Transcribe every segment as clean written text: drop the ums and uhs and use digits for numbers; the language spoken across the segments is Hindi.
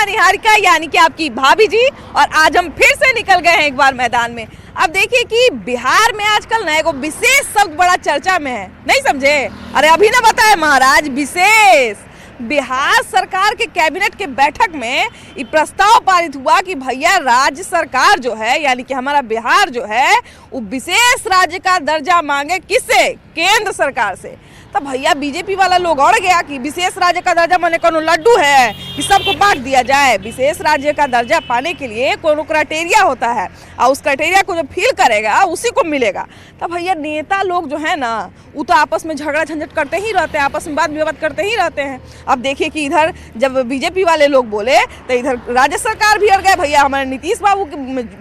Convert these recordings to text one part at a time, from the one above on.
मैं निहारिका यानी कि आपकी भाभी जी, और आज हम फिर से निकल गए हैं एक बार मैदान में। अब देखिए कि बिहार में आजकल नए को विशेष शब्द बड़ा चर्चा में है, नहीं समझे? अरे अभी ना बताए महाराज, विशेष बिहार सरकार के कैबिनेट के बैठक में ये प्रस्ताव पारित हुआ कि भैया राज्य सरकार जो है यानी कि हमारा बिहार जो है वो विशेष राज्य का दर्जा मांगे। किससे? केंद्र सरकार से। तो भैया बीजेपी वाला लोग अड़ गया कि विशेष राज्य का दर्जा माने कोनो लड्डू है कि सबको बांट दिया जाए। विशेष राज्य का दर्जा पाने के लिए कोनो क्राइटेरिया होता है और उस क्राइटेरिया को जो फिल करेगा उसी को मिलेगा। तो भैया नेता लोग जो है ना वो तो आपस में झगड़ा झंझट करते ही रहते हैं, आपस में वाद विवाद करते ही रहते हैं। अब देखिए कि इधर जब बीजेपी वाले लोग बोले तो इधर राज्य सरकार भी अड़ गए, भैया हमारे नीतीश बाबू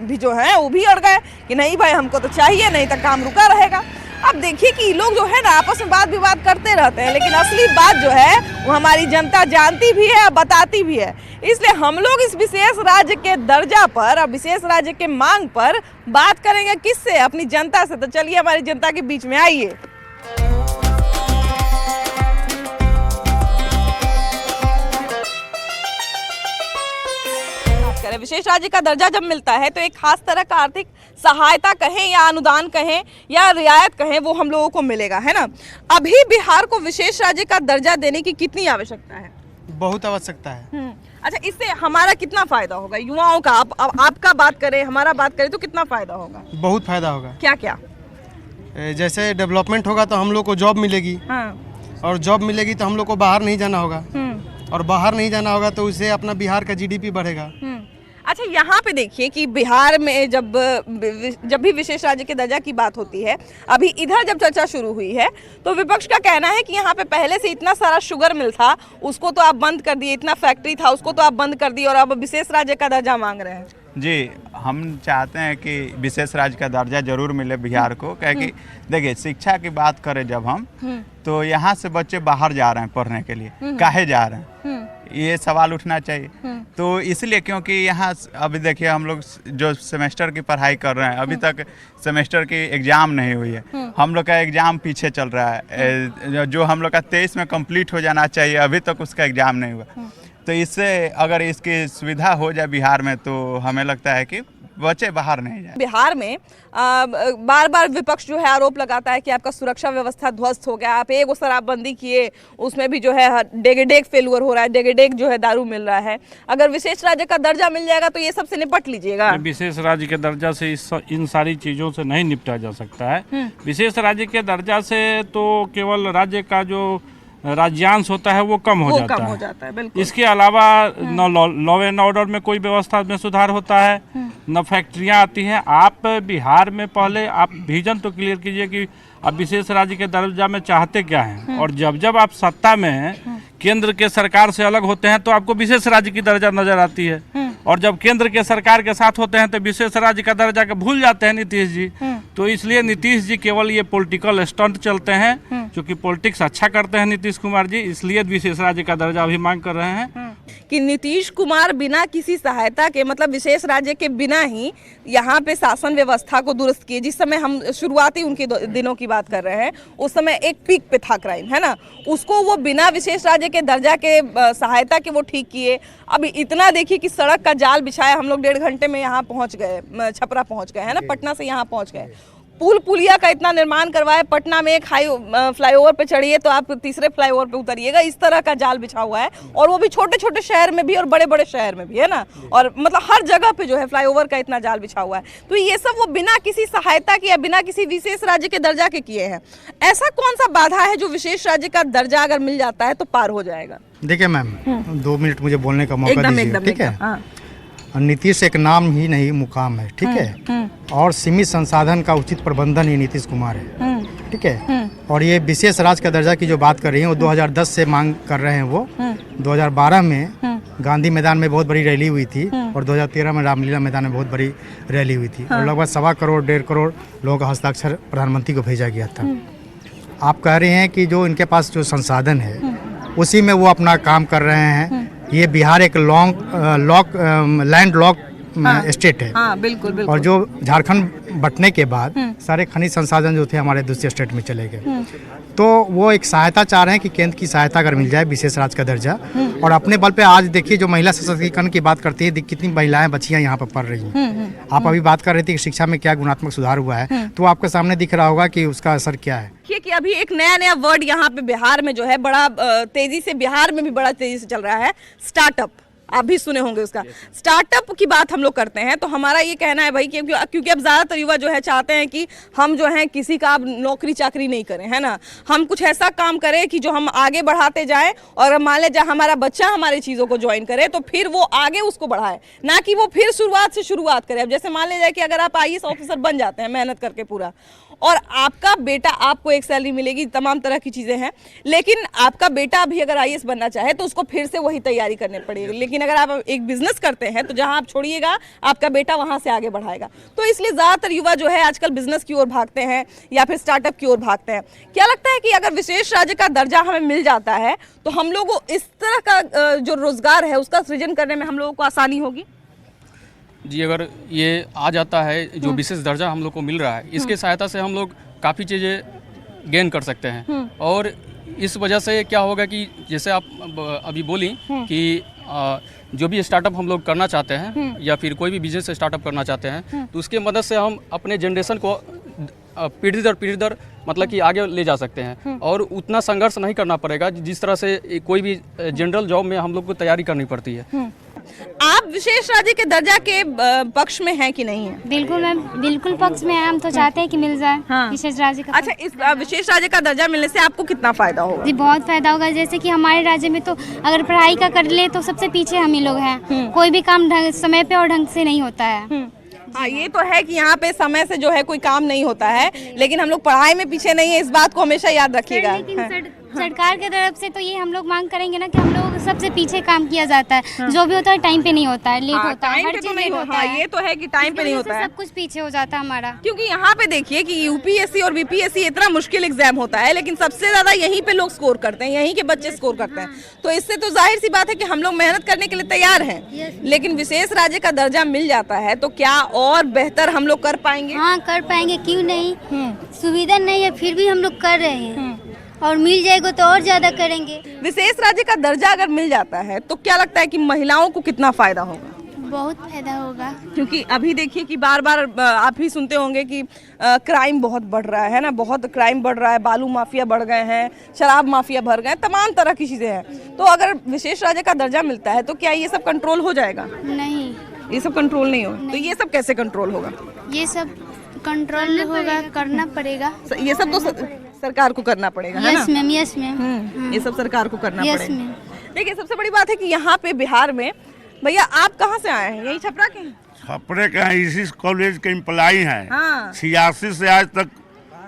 भी जो है वो भी अड़ गए कि नहीं भाई हमको तो चाहिए, नहीं तो काम रुका रहेगा। अब देखिए कि लोग जो है ना आपस में वाद विवाद करते रहते हैं, लेकिन असली बात जो है वो हमारी जनता जानती भी है और बताती भी है। इसलिए हम लोग इस विशेष राज्य के दर्जा पर और विशेष राज्य के मांग पर बात करेंगे। किससे? अपनी जनता से। तो चलिए हमारी जनता के बीच में आइए। विशेष राज्य का दर्जा जब मिलता है तो एक खास तरह का आर्थिक सहायता कहें या अनुदान कहें या रियायत कहें वो हम लोगों को मिलेगा, है ना। अभी बिहार को विशेष राज्य का दर्जा देने की कितनी आवश्यकता है? बहुत आवश्यकता है। अच्छा, इससे हमारा कितना फायदा होगा युवाओं का? आपका बात करें, हमारा बात करें तो कितना फायदा होगा? बहुत फायदा होगा। क्या क्या? जैसे डेवलपमेंट होगा तो हम लोग को जॉब मिलेगी। हाँ। और जॉब मिलेगी तो हम लोग को बाहर नहीं जाना होगा, और बाहर नहीं जाना होगा तो उससे अपना बिहार का जीडीपी बढ़ेगा। अच्छा, यहाँ पे देखिए कि बिहार में जब भी विशेष राज्य के दर्जा की बात होती है, अभी इधर जब चर्चा शुरू हुई है तो विपक्ष का कहना है कि यहाँ पे पहले से इतना सारा शुगर मिल था उसको तो आप बंद कर दिए, इतना फैक्ट्री था उसको तो आप बंद कर दिए और अब विशेष राज्य का दर्जा मांग रहे हैं। जी, हम चाहते हैं कि विशेष राज्य का दर्जा जरूर मिले बिहार को। क्या कि देखिए, शिक्षा की बात करें जब हम तो यहाँ से बच्चे बाहर जा रहे हैं पढ़ने के लिए, काहे जा रहे हैं ये सवाल उठना चाहिए। तो इसलिए क्योंकि यहाँ अभी देखिए हम लोग जो सेमेस्टर की पढ़ाई कर रहे हैं अभी तक सेमेस्टर की एग्ज़ाम नहीं हुई है। हम लोग का एग्ज़ाम पीछे चल रहा है, जो हम लोग का 23 में कंप्लीट हो जाना चाहिए अभी तक उसका एग्ज़ाम नहीं हुआ। तो इससे अगर इसकी सुविधा हो जाए बिहार में तो हमें लगता है कि बच्चे बाहर नहीं जाए। बिहार में बार बार विपक्ष जो है आरोप लगाता है कि आपका सुरक्षा व्यवस्था ध्वस्त हो गया। आप एक शराबबंदी किए उसमें भी जो है डेग फेलुअर हो रहा है, डेग जो है दारू मिल रहा है। अगर विशेष राज्य का दर्जा मिल जाएगा तो ये सबसे निपट लीजिएगा। विशेष राज्य के दर्जा से इन सारी चीज़ों से नहीं निपटा जा सकता है। विशेष राज्य के दर्जा से तो केवल राज्य का जो राज्यांश होता है वो कम हो जाता है। इसके अलावा न लॉ एंड ऑर्डर में कोई व्यवस्था में सुधार होता है, न फैक्ट्रियां आती हैं। आप बिहार में पहले आप विजन तो क्लियर कीजिए कि आप विशेष राज्य के दर्जा में चाहते क्या हैं, और जब आप सत्ता में हैं केंद्र के सरकार से अलग होते हैं तो आपको विशेष राज्य की दर्जा नजर आती है, और जब केंद्र के सरकार के साथ होते हैं तो विशेष राज्य का दर्जा के भूल जाते हैं नीतीश जी। तो इसलिए नीतीश जी केवल ये पॉलिटिकल स्टंट चलते हैं, क्योंकि पॉलिटिक्स अच्छा करते हैं नीतीश कुमार जी, इसलिए विशेष राज्य का दर्जा अभी मांग कर रहे हैं। कि नीतीश कुमार बिना किसी सहायता के, मतलब विशेष राज्य के बिना ही यहाँ पे शासन व्यवस्था को दुरुस्त किए। जिस समय हम शुरुआती उनके दिनों की बात कर रहे हैं उस समय एक पीक पे था क्राइम, है ना, उसको वो बिना विशेष राज्य के दर्जा के सहायता के वो ठीक किए। अभी इतना देखिए कि सड़क का जाल बिछाया, हम लोग 1.5 घंटे में यहाँ पहुँच गए, छपरा पहुँच गए, है ना, पटना से यहाँ पहुँच गए। पुलिया का इतना निर्माण करवाए, पटना में एक फ्लाईओवर पे चढ़िए तो आप तीसरे फ्लाईओवर पे उतरिएगा, इस तरह का जाल बिछा हुआ है, और वो भी छोटे छोटे शहर में भी और बड़े बड़े शहर में भी, है ना, और मतलब हर जगह पे जो है फ्लाईओवर का इतना जाल बिछा हुआ है। तो ये सब वो बिना किसी सहायता के या बिना किसी विशेष राज्य के दर्जा के किए हैं। ऐसा कौन सा बाधा है जो विशेष राज्य का दर्जा अगर मिल जाता है तो पार हो जाएगा? देखिए मैम, 2 मिनट मुझे बोलने का मौका दीजिए, ठीक है। नीतीश एक नाम ही नहीं मुकाम है, ठीक है, और सीमित संसाधन का उचित प्रबंधन ही नीतीश कुमार है, ठीक है। और ये विशेष राज्य का दर्जा की जो बात कर रही हैं वो 2010 से मांग कर रहे हैं। वो 2012 में गांधी मैदान में बहुत बड़ी रैली हुई थी, और 2013 में रामलीला मैदान में बहुत बड़ी रैली हुई थी, और लगभग 1.25 करोड़ 1.5 करोड़ लोगों का हस्ताक्षर प्रधानमंत्री को भेजा गया था। आप कह रहे हैं कि जो इनके पास जो संसाधन है उसी में वो अपना काम कर रहे हैं। ये बिहार एक लैंड लॉक स्टेट है। हाँ, बिल्कुल। और जो झारखंड बंटने के बाद सारे खनिज संसाधन जो थे हमारे दूसरे स्टेट में चले गए। तो वो एक सहायता चाह रहे हैं कि केंद्र की सहायता अगर मिल जाए, विशेष राज्य का दर्जा। और अपने बल पे आज देखिए जो महिला सशक्तिकरण की बात करती है, कितनी महिलाएं बच्चियां यहाँ पर पढ़ रही हैं। आप अभी बात कर रही थी कि शिक्षा में क्या गुणात्मक सुधार हुआ है, तो आपके सामने दिख रहा होगा कि उसका असर क्या है। कि अभी एक नया वर्ड यहाँ पे बिहार में जो है बड़ा तेजी से, बिहार में भी बड़ा तेजी से चल रहा है, स्टार्टअप। आप भी सुने होंगे उसका। स्टार्टअप की बात हम लोग करते हैं तो हमारा ये कहना है भाई क्योंकि अब ज़्यादातर युवा जो है चाहते हैं कि हम जो है किसी का अब नौकरी चाकरी नहीं करें, है ना, हम कुछ ऐसा काम करें कि जो हम आगे बढ़ाते जाएं, और मान ले जहाँ हमारा बच्चा हमारी चीज़ों को ज्वाइन करे तो फिर वो आगे उसको बढ़ाए, ना कि वो फिर शुरुआत करे। अब जैसे मान ले जाए कि अगर आप IAS ऑफिसर बन जाते हैं मेहनत करके पूरा, और आपका बेटा, आपको एक सैलरी मिलेगी, तमाम तरह की चीज़ें हैं, लेकिन आपका बेटा भी अगर IAS बनना चाहे तो उसको फिर से वही तैयारी करनी पड़ेगी। लेकिन अगर आप एक बिजनेस करते हैं तो जहां आप छोड़िएगा आपका बेटा वहां से आगे बढ़ाएगा। तो इसलिए ज़्यादातर युवा जो है आजकल बिजनेस की ओर भागते हैं या फिर स्टार्टअप की ओर भागते हैं। क्या लगता है कि अगर विशेष राज्य का दर्जा हमें मिल जाता है तो हम लोग को इस तरह का जो रोजगार है उसका सृजन करने में हम लोगों को आसानी होगी? जी, अगर ये आ जाता है जो विशेष दर्जा हम लोग को मिल रहा है, इसके सहायता से हम लोग काफ़ी चीज़ें गेन कर सकते हैं। और इस वजह से क्या होगा कि जैसे आप अभी बोली कि जो भी स्टार्टअप हम लोग करना चाहते हैं या फिर कोई भी बिजनेस स्टार्टअप करना चाहते हैं, तो उसके मदद से हम अपने जनरेशन को पीढ़ी दर मतलब कि आगे ले जा सकते हैं, और उतना संघर्ष नहीं करना पड़ेगा जिस तरह से कोई भी जनरल जॉब में हम लोग को तैयारी करनी पड़ती है। आप विशेष राज्य के दर्जा के पक्ष में हैं कि नहीं है? बिल्कुल मैम, बिल्कुल पक्ष में। हम तो चाहते हैं कि मिल जाए विशेष राज्य का। अच्छा, इस विशेष राज्य का दर्जा मिलने से आपको कितना फायदा होगा? जी, बहुत फायदा होगा। जैसे कि हमारे राज्य में तो अगर पढ़ाई का कर ले तो सबसे पीछे हम ही लोग हैं। कोई भी काम समय पे और ढंग से नहीं होता है। हाँ, ये तो है कि यहाँ पे समय से जो है कोई काम नहीं होता है, लेकिन हम लोग पढ़ाई में पीछे नहीं है, इस बात को हमेशा याद रखिएगा। सरकार की तरफ से तो ये हम लोग मांग करेंगे ना कि हम लोग सबसे पीछे काम किया जाता है। जो भी होता है टाइम पे नहीं होता है, लेट होता है, हर चीज लेट होता है। ये तो है कि टाइम पे नहीं होता है, सब कुछ पीछे हो जाता है हमारा। क्योंकि यहाँ पे देखिए कि UPSC और BPSC इतना मुश्किल एग्जाम होता है, लेकिन सबसे ज्यादा यहीं पे लोग स्कोर करते हैं, यहीं के बच्चे स्कोर करते हैं। तो इससे तो जाहिर सी बात है कि हम लोग मेहनत करने के लिए तैयार हैं, लेकिन विशेष राज्य का दर्जा मिल जाता है तो क्या और बेहतर हम लोग कर पाएंगे? हाँ, कर पाएंगे, क्यों नहीं। सुविधा नहीं है फिर भी हम लोग कर रहे हैं, और मिल जाएगा तो और ज्यादा करेंगे। विशेष राज्य का दर्जा अगर मिल जाता है तो क्या लगता है कि महिलाओं को कितना फायदा होगा? बहुत फायदा होगा, क्योंकि अभी देखिए कि बार बार आप ही सुनते होंगे कि क्राइम बहुत बढ़ रहा है ना, बहुत क्राइम बढ़ रहा है, बालू माफिया बढ़ गए हैं, शराब माफिया भर गए, तमाम तरह की चीजें हैं। तो अगर विशेष राज्य का दर्जा मिलता है तो क्या ये सब कंट्रोल हो जाएगा? नहीं, ये सब कंट्रोल नहीं होगा। तो ये सब कैसे कंट्रोल होगा? ये सब कंट्रोल होगा, करना पड़ेगा। ये सब तो सरकार को करना पड़ेगा, है ना? Yes ma'am, yes ma'am. ये सब सरकार को करना यस पड़ेगा। मैम। देखिए, सबसे बड़ी बात है कि यहाँ पे बिहार में, भैया आप कहाँ से आए हैं? यही छपरा के हैं? छपरे के हैं, इसी कॉलेज के एम्प्लॉई हैं। हाँ। 86 से आज तक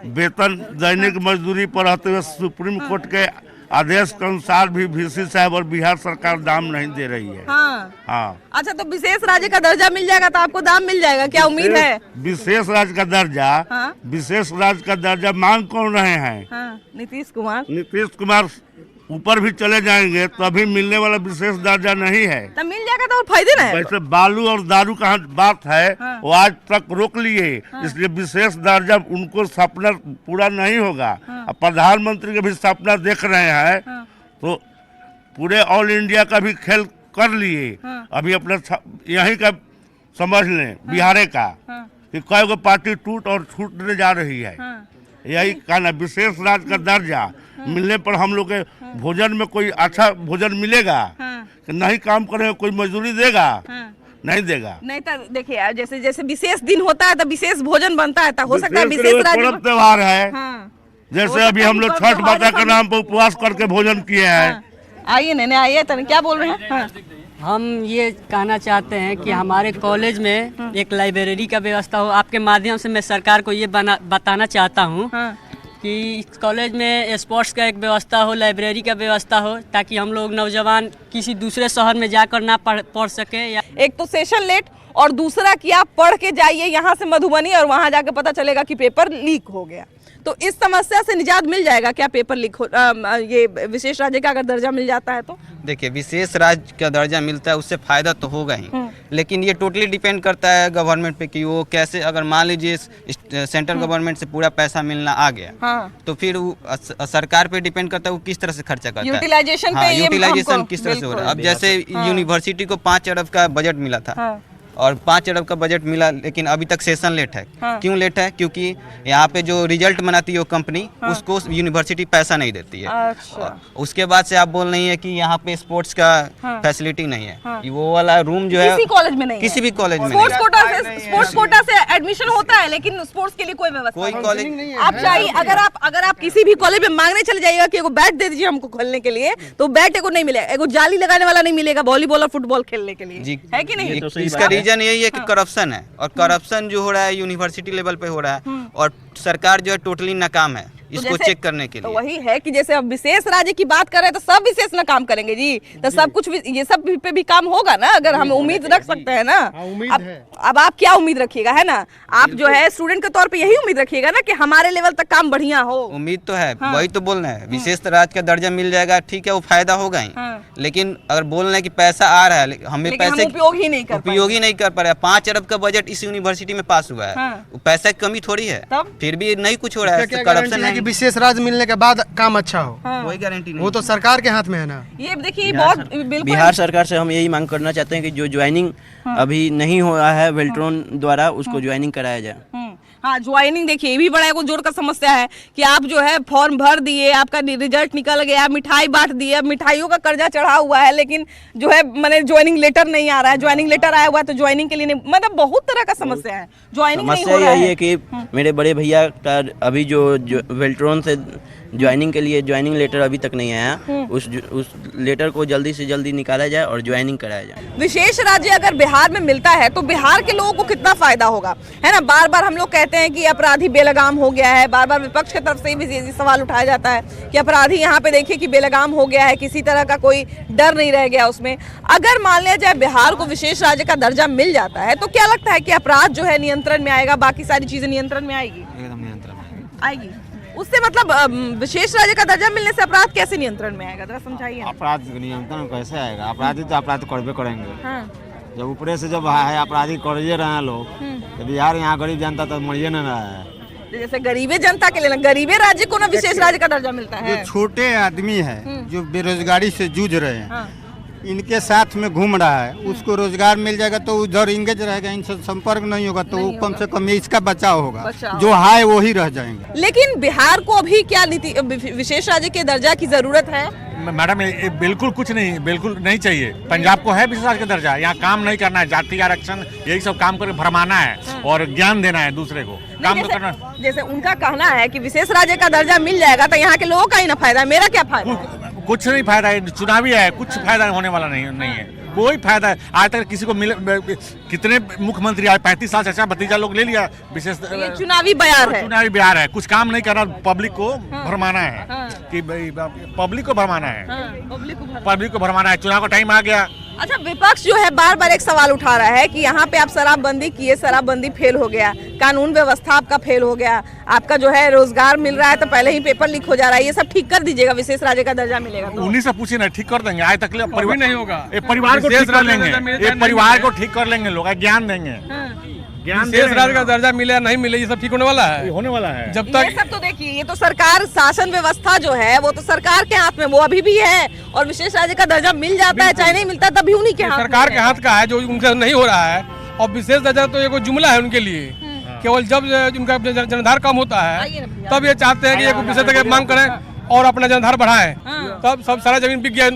वेतन दैनिक मजदूरी पर रहते हुए सुप्रीम कोर्ट के आदेश के अनुसार भी VC साहब और बिहार सरकार दाम नहीं दे रही है। हाँ। अच्छा, तो विशेष राज्य का दर्जा मिल जाएगा तो आपको दाम मिल जाएगा, क्या उम्मीद है? विशेष राज्य का दर्जा, विशेष राज्य का दर्जा मांग कौन रहे हैं? नीतीश कुमार। नीतीश कुमार ऊपर भी चले जाएंगे तो अभी मिलने वाला विशेष दर्जा नहीं है। तब मिल जाएगा तो और फायदे ना है। वैसे बालू और दारू का बात है, वो आज तक रोक लिए, इसलिए विशेष दर्जा उनको सपना पूरा नहीं होगा। अब प्रधानमंत्री के भी सपना देख रहे हैं, तो पूरे ऑल इंडिया का भी खेल कर लिए। अभी अपना यहीं का समझ लें, बिहार का कि कई गो पार्टी टूट और छूटने जा रही है। यही कहना, विशेष राज्य का दर्जा मिलने पर हम लोग के भोजन में कोई अच्छा भोजन मिलेगा कि नहीं काम करेंगे कोई मजदूरी देगा? नहीं देगा। नहीं तो देखिए, जैसे जैसे विशेष दिन होता है तो विशेष भोजन बनता है, तो हो सकता है विशेष पर्व त्योहार है। जैसे अभी हम लोग छठ माता के नाम पर उपवास करके भोजन किए हैं। आइए नैने, आइए, क्या बोल रहे हैं? हम ये कहना चाहते हैं कि हमारे कॉलेज में एक लाइब्रेरी का व्यवस्था हो। आपके माध्यम से मैं सरकार को ये बताना चाहता हूँ कि इस कॉलेज में स्पोर्ट्स का एक व्यवस्था हो, लाइब्रेरी का व्यवस्था हो, ताकि हम लोग नौजवान किसी दूसरे शहर में जाकर ना पढ़ सके। या एक तो सेशन लेट, और दूसरा कि आप पढ़ के जाइए यहाँ से मधुबनी और वहाँ जाके पता चलेगा कि पेपर लीक हो गया। तो इस समस्या से निजात मिल जाएगा क्या पेपर लीक हो? ये विशेष राज्य का अगर दर्जा मिल जाता है तो? देखिए, विशेष राज्य का दर्जा मिलता है उससे फायदा तो होगा ही, लेकिन ये टोटली डिपेंड करता है गवर्नमेंट पे कि वो कैसे, अगर मान लीजिए सेंट्रल गवर्नमेंट से पूरा पैसा मिलना आ गया तो फिर सरकार पे डिपेंड करता है वो किस तरह से खर्चा करता है, यूटिलाइजेशन पे, यूटिलाइजेशन किस तरह से हो रहा है। अब जैसे यूनिवर्सिटी को 5 अरब का बजट मिला था और 5 अरब का बजट मिला, लेकिन अभी तक सेशन लेट है। क्यों लेट है? क्योंकि यहाँ पे जो रिजल्ट बनाती है वो कंपनी, उसको यूनिवर्सिटी पैसा नहीं देती है। अच्छा। उसके बाद से आप बोल रही है कि यहाँ पे स्पोर्ट्स का फैसिलिटी नहीं है। वो वाला रूम जो है किसी कॉलेज में नहीं, किसी भी कॉलेज में स्पोर्ट्स कोटा से एडमिशन होता है, लेकिन स्पोर्ट्स के लिए कोई व्यवस्था कोई कॉलेज आप चाहिए, अगर आप किसी भी कॉलेज में मांगने चले जाइएगा कि एगो बैट दे दीजिए हमको खेलने के लिए, तो बैट एगो नहीं मिलेगा, एगो जाली लगाने वाला नहीं मिलेगा वॉलीबॉल और फुटबॉल खेलने के लिए, है कि नहीं? इसका रीजन यही है कि करप्शन है, और करप्शन जो हो रहा है यूनिवर्सिटी लेवल पे हो रहा है, और सरकार जो है टोटली नाकाम है इसको चेक करने के लिए। तो वही है कि जैसे अब विशेष राज्य की बात करें तो सब विशेष ना काम करेंगे जी, तो सब कुछ ये सब पे भी काम होगा ना, अगर हम उम्मीद रख सकते हैं ना। अब आप क्या उम्मीद रखिएगा, है ना? आप जो है स्टूडेंट के तौर पे यही उम्मीद रखिएगा ना कि हमारे लेवल तक काम बढ़िया हो। उम्मीद तो है, वही तो बोलना है। विशेष राज्य का दर्जा मिल जाएगा, ठीक है, वो फायदा होगा ही, लेकिन अगर बोल रहे हैं कि पैसा आ रहा है, हमें पैसे उपयोग ही नहीं कर पा रहे। 5 अरब का बजट इस यूनिवर्सिटी में पास हुआ है, पैसा की कमी थोड़ी है, फिर भी नहीं कुछ हो रहा है, करप्शन है। विशेष राज्य मिलने के बाद काम अच्छा हो, कोई गारंटी नहीं, वो तो सरकार के हाथ में है ना। ये देखिए बहुत बिल्कुल बिहार सरकार से हम यही मांग करना चाहते हैं कि जो ज्वाइनिंग अभी नहीं हुआ है वेल्ट्रॉन द्वारा, उसको ज्वाइनिंग कराया जाए। हाँ, ज्वाइनिंग देखिए ये भी बड़ा एक जोर का समस्या है कि आप जो है फॉर्म भर दिए, आपका रिजल्ट निकल गया, मिठाई बांट दिए, अब मिठाइयों का कर्जा चढ़ा हुआ है, लेकिन जो है मैंने ज्वाइनिंग लेटर नहीं आ रहा है, ज्वाइनिंग लेटर आया हुआ है तो ज्वाइनिंग के लिए नहीं, मतलब बहुत तरह का समस्या है, ज्वाइनिंग नहीं हो रहा है। यही है कि मेरे बड़े भैया का अभी जो वेल्ट्रॉन से ज्वाइनिंग के लिए ज्वाइनिंग लेटर अभी तक नहीं आया, उस लेटर को जल्दी से जल्दी निकाला जाए और ज्वाइनिंग कराया जाए। विशेष राज्य अगर बिहार में मिलता है तो बिहार के लोगों को कितना फायदा होगा, है ना? बार बार हम लोग कहते हैं कि अपराधी बेलगाम हो गया है, बार बार विपक्ष की तरफ से भी ये सवाल उठाया जाता है कि अपराधी यहाँ पे देखिए कि बेलगाम हो गया है, किसी तरह का कोई डर नहीं रह गया उसमें। अगर मान लिया जाए बिहार को विशेष राज्य का दर्जा मिल जाता है तो क्या लगता है कि अपराध जो है नियंत्रण में आएगा, बाकी सारी चीजें नियंत्रण में आएगी? एकदम नियंत्रण में आएगी। उससे मतलब विशेष राज्य का दर्जा मिलने से अपराध कैसे नियंत्रण में आएगा, जरा समझाइए। अपराध नियंत्रण कैसे आएगा? अपराधी तो अपराध करबे करेंगे। हाँ। जब ऊपरे से जब है अपराधी कर रहे हैं लोग, तो बिहार यहाँ गरीब जनता तो मरिए न रहा है। जैसे गरीबे जनता के लिए, गरीबे राज्य को ना विशेष राज्य का दर्जा मिलता है। जो छोटे आदमी है जो बेरोजगारी से जूझ रहे हैं, इनके साथ में घूम रहा है, उसको रोजगार मिल जाएगा तो उधर इंगेज रहेगा, इनसे संपर्क नहीं होगा तो कम से कम इसका बचाव होगा, जो है वही रह जाएंगे। लेकिन बिहार को अभी क्या नीति विशेष राज्य के दर्जा की जरूरत है? मैडम बिल्कुल कुछ नहीं, बिल्कुल नहीं चाहिए। पंजाब को है विशेष राज्य का दर्जा, यहाँ काम नहीं करना है, जाति आरक्षण यही सब काम करके भरमाना है और ज्ञान देना है दूसरे को, काम तो करना। जैसे उनका कहना है कि विशेष राज्य का दर्जा मिल जाएगा तो यहाँ के लोगों का ही ना फायदा, मेरा क्या फायदा? कुछ नहीं फायदा है, चुनावी है, कुछ फायदा होने वाला नहीं है, कोई फायदा है। आज तक किसी को मिले, कितने मुख्यमंत्री आए, 35 साल चाचा भतीजा लोग ले लिया विशेष। चुनावी बयार है, चुनावी बयार है, कुछ काम नहीं करना, पब्लिक को भरमाना है कि पब्लिक को भरमाना है, पब्लिक को भरमाना है। चुनाव का टाइम आ गया। अच्छा, विपक्ष जो है बार बार एक सवाल उठा रहा है कि यहाँ पे आप शराबबंदी किए, शराबबंदी फेल हो गया, कानून व्यवस्था आपका फेल हो गया, आपका जो है रोजगार मिल रहा है तो पहले ही पेपर लीक हो जा रहा है, ये सब ठीक कर दीजिएगा, विशेष राज्य का दर्जा मिलेगा तो। उन्हीं से पूछे ना, ठीक कर देंगे। आज तक परिवार नहीं होगा, परिवार को ठीक कर लेंगे, एक परिवार को ठीक कर लेंगे, लोग ज्ञान देंगे। विशेष राज्य का दर्जा मिले नहीं मिले ये सब ठीक होने वाला है, होने वाला है। जब तक ये सब तो देखिए, ये तो सरकार, शासन व्यवस्था जो है वो तो सरकार के हाथ में, वो अभी भी है, और विशेष राज्य का दर्जा मिल जाता है चाहे नहीं मिलता तभी उन्हीं के हाथ, सरकार के हाथ का है, जो उनसे नहीं हो रहा है। और विशेष दर्जा तो एक जुमला है उनके लिए, केवल जब उनका जनाधार कम होता है तब ये चाहते हैं कि एक विशेष दर्जा मांग करें और अपना जनाधार बढ़ाए, तब सब सारा जमीन बिक गया।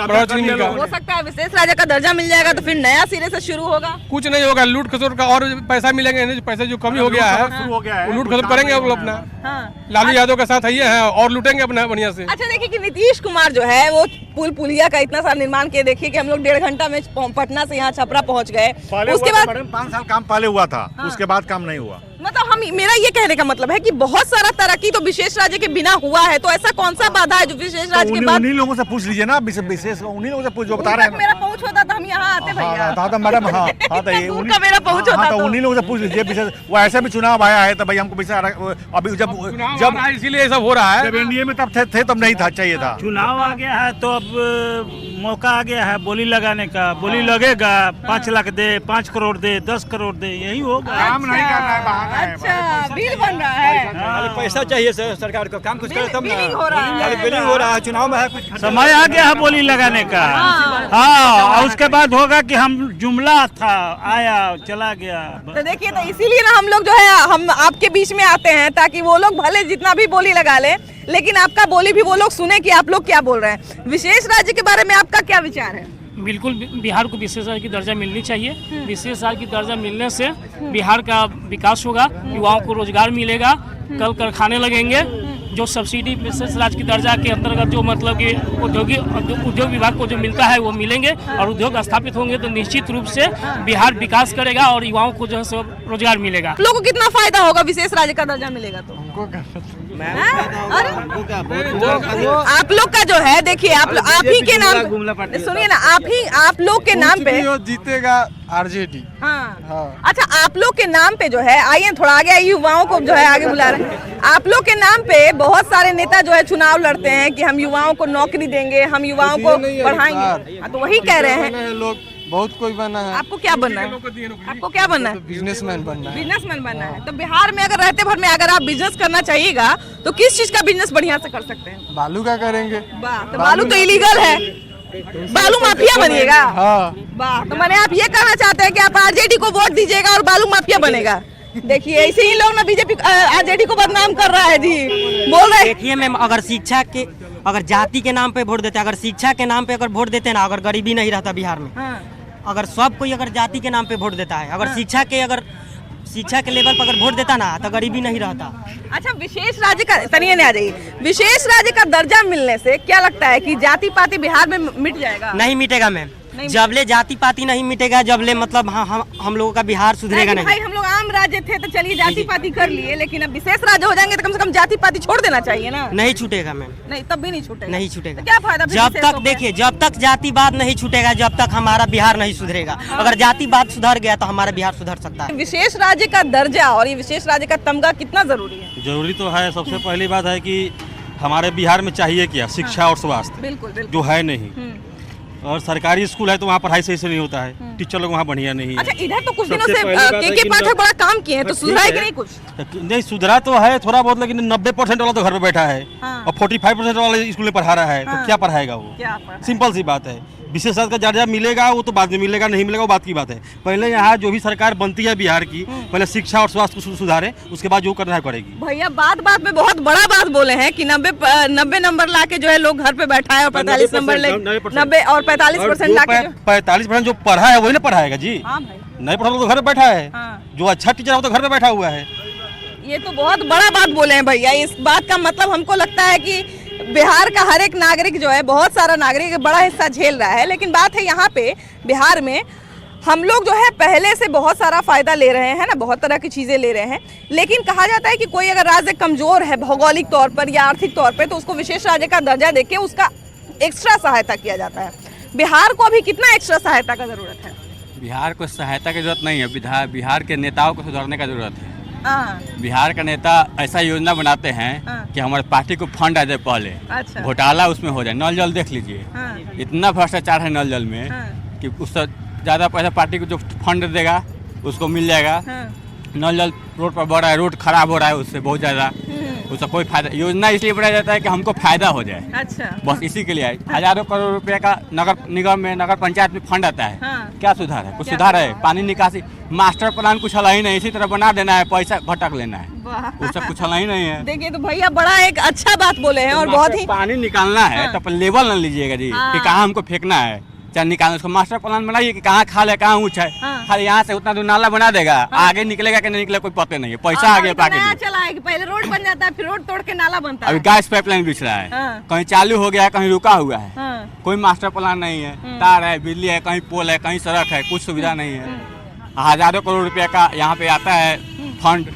हो सकता है विशेष राज्य का दर्जा मिल जाएगा तो फिर नया सिरे से शुरू होगा, कुछ नहीं होगा, लूट खसोट का और पैसा मिलेंगे, पैसे जो कमी हो गया है वो लूट खसोट करेंगे वो अपना। लालू यादव के साथ ये है और लूटेंगे अपना बढ़िया से। अच्छा, देखिए कि नीतीश कुमार जो है वो पुल पुलिया का इतना सारा निर्माण किए, देखिए कि हम लोग 1.5 घंटा में पटना से यहाँ छपरा पहुँच गए, उसके बाद 5 साल काम पहले हुआ था, उसके बाद काम नहीं हुआ। मतलब मेरा ये कहने का मतलब है कि बहुत सारा तरक्की तो विशेष राज्य के बिना हुआ है, तो ऐसा कौन सा बाधा है जो विशेष राज्य के बाद? उन्हीं लोगों से पूछ लीजिए ना, विशेष उन्हीं लोगों से पूछ, जो बता रहे हैं। मेरा पहुंच होता तो हम यहाँ आते भैया। हाँ मैडम, हाँ उनका मेरा पहुंच होता तो उन्हीं लोगों से पूछ लीजिए विशेष। वो ऐसे भी चुनाव आया है तो भाई हमको विशेष, अभी जब इसीलिए सब हो रहा है, जब एनडीए में तब थे तब नहीं था, चाहिए था। चुनाव आ गया है तो अब मौका आ गया है बोली लगाने का, बोली लगेगा 5 लाख दे, 5 करोड़ दे, 10 करोड़ दे, यही होगा। काम नहीं करना है, बहाना है। अच्छा, बिल बन रहा है, पैसा चाहिए सरकार को, काम कुछ करे तब ना। बिलिंग हो रहा है, बिलिंग हो रहा है, चुनाव में है कुछ। समय आ गया है बोली लगाने का। हाँ, और उसके बाद होगा कि हम जुमला था, आया चला गया। तो देखिए, तो इसीलिए ना हम लोग जो है हम आपके बीच में आते हैं ताकि वो लोग भले जितना भी बोली लगा ले, लेकिन आपका बोली भी वो लोग सुने कि आप लोग क्या बोल रहे हैं। विशेष राज्य के बारे में आपका क्या विचार है? बिल्कुल, बिहार को विशेष राज्य की दर्जा मिलनी चाहिए। विशेष राज्य की दर्जा मिलने से बिहार का विकास होगा, युवाओं को रोजगार मिलेगा, कल कारखाने लगेंगे। जो सब्सिडी विशेष राज्य की दर्जा के अंतर्गत जो मतलब कि उद्योग विभाग को जो मिलता है वो मिलेंगे और उद्योग स्थापित होंगे तो निश्चित रूप से बिहार विकास करेगा और युवाओं को जो है सो रोजगार मिलेगा। लोगों को कितना फायदा होगा विशेष राज्य का दर्जा मिलेगा तो? आप लोग का जो है, देखिए आप ही के नाम, सुनिए ना, आप लोग के नाम पे जीतेगा आरजेडी। हाँ। अच्छा, आप लोग के नाम पे जो है, आइए थोड़ा आगे, युवाओं को जो है आगे बुला रहे हैं। आप लोग के नाम पे बहुत सारे नेता जो है चुनाव लड़ते हैं कि हम युवाओं को नौकरी देंगे, हम युवाओं को पढ़ाएंगे, तो वही कह रहे हैं लोग। बहुत कोई बना है। आपको क्या बनना है? आपको क्या बनना है? बिजनेसमैन बनना है। बिजनेसमैन बनना है। तो बिहार में अगर रहते भर में अगर आप बिजनेस करना चाहिएगा तो किस चीज का बिजनेस बढ़िया से कर सकते हैं? बालू का करेंगे। तो बालू तो इलीगल है, बालू माफिया बनिएगा। वाह, तो मैंने आप ये कहना चाहते हैं कि आप आरजेडी को वोट दीजिएगा और बालू माफिया बनेगा। देखिए, ऐसे ही लोग ना बीजेपी आरजेडी को बदनाम कर रहा है जी, बोल रहे। देखिए मैम, अगर शिक्षा के, अगर जाति के नाम पे वोट देते, अगर शिक्षा के नाम पे अगर वोट देते ना, अगर गरीबी नहीं रहता बिहार में। अगर सब कोई अगर जाति के नाम पे वोट देता है, अगर शिक्षा के लेवल पर अगर वोट देता ना तो गरीबी नहीं रहता। अच्छा, विशेष राज्य का, तनिए नहीं आ जाइए, विशेष राज्य का दर्जा मिलने से क्या लगता है कि जाति पाति बिहार में मिट जाएगा? नहीं मिटेगा मैम, जबले जाति पाति नहीं मिटेगा, जबले मतलब हम लोगों का बिहार सुधरेगा नहीं। भाई, हम लोग आम राज्य थे तो चलिए जाति पाति कर लिए, लेकिन अब विशेष राज्य हो जाएंगे तो कम से कम जाति पाति छोड़ देना चाहिए ना। नहीं छूटेगा मैम, नहीं, तब भी नहीं छूटेगा। नहीं छूटेगा। तो क्या फायदा? जब तक देखिए, जब तक जातिवाद नहीं छूटेगा, जब तक हमारा बिहार नहीं सुधरेगा। अगर जातिवाद सुधर गया तो हमारा बिहार सुधर सकता है। विशेष राज्य का दर्जा और ये विशेष राज्य का तमगा कितना जरूरी है? जरूरी तो है। सबसे पहली बात है कि हमारे बिहार में चाहिए क्या? शिक्षा और स्वास्थ्य, बिल्कुल जो है नहीं। और सरकारी स्कूल है तो वहाँ पढ़ाई सही से नहीं होता है, टीचर लोग वहाँ बढ़िया नहीं है। अच्छा, इधर तो कुछ दिनों से के पाठक बड़ा काम किए हैं, तो सुधरा है कि नहीं? कुछ नहीं सुधरा तो है थोड़ा बहुत, लेकिन 90% वाला तो घर पे बैठा है और 45% वाला स्कूल में पढ़ा रहा है, तो क्या पढ़ाएगा वो? सिंपल सी बात है। विशेष राज्य का दर्जा मिलेगा वो तो बाद में मिलेगा, नहीं मिलेगा वो बात की बात है। पहले यहाँ जो भी सरकार बनती है बिहार की, पहले शिक्षा और स्वास्थ्य को सुधारे, उसके बाद जो करना है करेगी। भैया, बात में बहुत बड़ा बात बोले हैं कि 90 नंबर लाके जो है लोग घर पे बैठा है और 45 नंबर 90 और 45% लाके 45% जो पढ़ा है वही ना पढ़ाएगा जी। नहीं पढ़ा तो घर पे बैठा है। जो अच्छा टीचर है वो तो घर पे बैठा हुआ है। ये तो बहुत बड़ा बात बोले हैं भैया। इस बात का मतलब हमको लगता है कि बिहार का हर एक नागरिक जो है, बहुत सारा नागरिक बड़ा हिस्सा झेल रहा है, लेकिन बात है यहाँ पे बिहार में हम लोग जो है पहले से बहुत सारा फायदा ले रहे हैं ना, बहुत तरह की चीज़ें ले रहे हैं, लेकिन कहा जाता है कि कोई अगर राज्य कमजोर है भौगोलिक तौर पर या आर्थिक तौर पर तो उसको विशेष राज्य का दर्जा देके उसका एक्स्ट्रा सहायता किया जाता है। बिहार को अभी कितना एक्स्ट्रा सहायता का जरूरत है? बिहार को सहायता की जरूरत नहीं है, बिहार के नेताओं को सुधारने का जरूरत है। बिहार का नेता ऐसा योजना बनाते हैं कि हमारे पार्टी को फंड आ जाए पहले। अच्छा। घोटाला उसमें हो जाए। नल जल देख लीजिए, इतना भ्रष्टाचार है नल जल में कि उससे ज़्यादा पैसा पार्टी को जो फंड देगा उसको मिल जाएगा। नल जल रोड पर बढ़ रहा है, रोड खराब हो रहा है उससे बहुत ज़्यादा, उसका कोई फायदा। योजना इसलिए बनाया जाता है कि हमको फायदा हो जाए। अच्छा। बस इसी के लिए है। हजारों करोड़ रुपए का नगर निगम में, नगर पंचायत में फंड आता है। क्या सुधार है? कुछ सुधार है? पानी निकासी, मास्टर प्लान कुछ हल ही नहीं, इसी तरह बना देना है, पैसा भटक लेना है, उसका कुछ हल ही नहीं है। देखिए, तो भैया बड़ा एक अच्छा बात बोले हैं और बहुत ही पानी निकालना है तो लेवल न लीजिएगा जी कि कहाँ हमको फेंकना है, चाहे निकालना। उसको मास्टर प्लान बनाइए कि कहाँ खाल है, कहाँ ऊँच है। खाली यहाँ से उतना दूर नाला बना देगा, आगे निकलेगा कि नहीं निकलेगा कोई पता नहीं है। पैसा आगे पाके चला है कि पहले रोड बन जाता है, फिर रोड तोड़ के नाला बनता है। अभी गैस पाइपलाइन बिछ रहा है, कहीं चालू हो गया है, कहीं रुका हुआ है, कोई मास्टर प्लान नहीं है। तार है, बिजली है, कहीं पोल है, कहीं सड़क है, कुछ सुविधा नहीं है। हजारों करोड़ रुपया का यहाँ पे आता है फंड।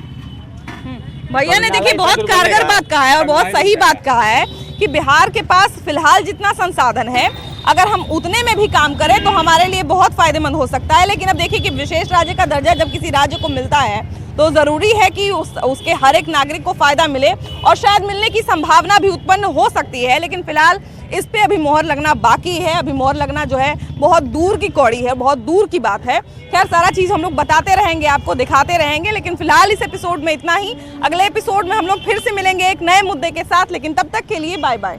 भैया ने देखिए बहुत कारगर बात कहा है और बहुत सही बात कहा है कि बिहार के पास फिलहाल जितना संसाधन है, अगर हम उतने में भी काम करें तो हमारे लिए बहुत फायदेमंद हो सकता है। लेकिन अब देखिए कि विशेष राज्य का दर्जा जब किसी राज्य को मिलता है तो ज़रूरी है कि उसके हर एक नागरिक को फ़ायदा मिले और शायद मिलने की संभावना भी उत्पन्न हो सकती है। लेकिन फिलहाल इस पे अभी मोहर लगना बाकी है। अभी मोहर लगना जो है बहुत दूर की कौड़ी है, बहुत दूर की बात है। खैर सारा चीज़ हम लोग बताते रहेंगे, आपको दिखाते रहेंगे, लेकिन फिलहाल इस एपिसोड में इतना ही। अगले एपिसोड में हम लोग फिर से मिलेंगे एक नए मुद्दे के साथ, लेकिन तब तक के लिए बाय बाय।